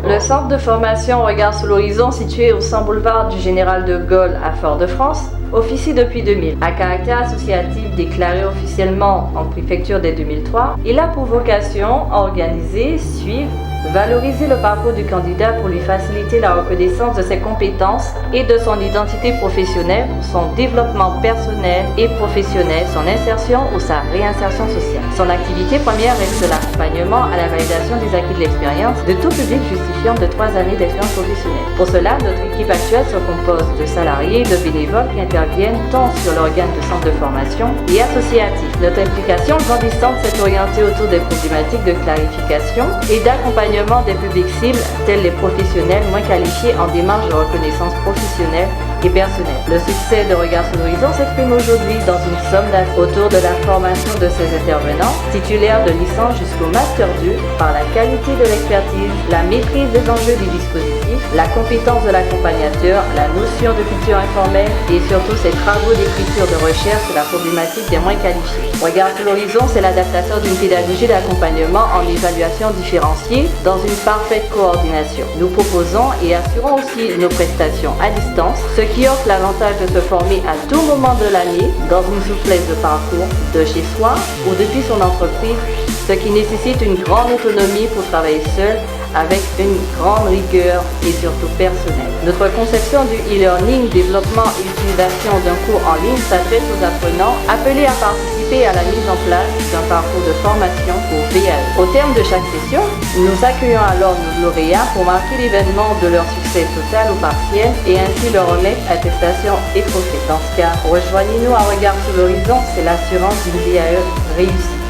Le centre de formation Regard sur l'horizon, situé au 100 boulevard du Général de Gaulle à Fort-de-France, officie depuis 2000. À caractère associatif déclaré officiellement en préfecture dès 2003, il a pour vocation à organiser, suivre, valoriser le parcours du candidat pour lui faciliter la reconnaissance de ses compétences et de son identité professionnelle, son développement personnel et professionnel, son insertion ou sa réinsertion sociale. Son activité première reste l'accompagnement à la validation des acquis de l'expérience de tout public justifiant de 3 années d'expérience professionnelle. Pour cela, notre équipe actuelle se compose de salariés et de bénévoles qui interviennent tant sur l'organe de centre de formation et associatif. Notre implication grandissante s'est orientée autour des problématiques de clarification et d'accompagnement des publics cibles, tels les professionnels moins qualifiés en démarche de reconnaissance professionnelle et personnelle. Le succès de Regard sur l'horizon s'exprime aujourd'hui dans une somme autour de la formation de ces intervenants, titulaires de licence jusqu'au Master 2, par la qualité de l'expertise, la maîtrise des enjeux du dispositif, la compétence de l'accompagnateur, la notion de culture informelle et surtout ses travaux d'écriture de recherche sur la problématique des moins qualifiés. Regard sur l'horizon, c'est l'adaptation d'une pédagogie d'accompagnement en évaluation différenciée dans une parfaite coordination. Nous proposons et assurons aussi nos prestations à distance, ce qui offre l'avantage de se former à tout moment de l'année dans une souplesse de parcours de chez soi ou depuis son entreprise, ce qui nécessite une grande autonomie pour travailler seul avec une grande rigueur et surtout personnelle. Notre conception du e-learning, développement et utilisation d'un cours en ligne s'adresse aux apprenants appelés à participer à la mise en place d'un parcours de formation pour VAE. Au terme de chaque session, nous accueillons alors nos lauréats pour marquer l'événement de leur succès total ou partiel et ainsi leur remettre attestation et trophée. Dans ce cas, rejoignez-nous à Regard sur l'horizon, c'est l'assurance d'une VAE réussie.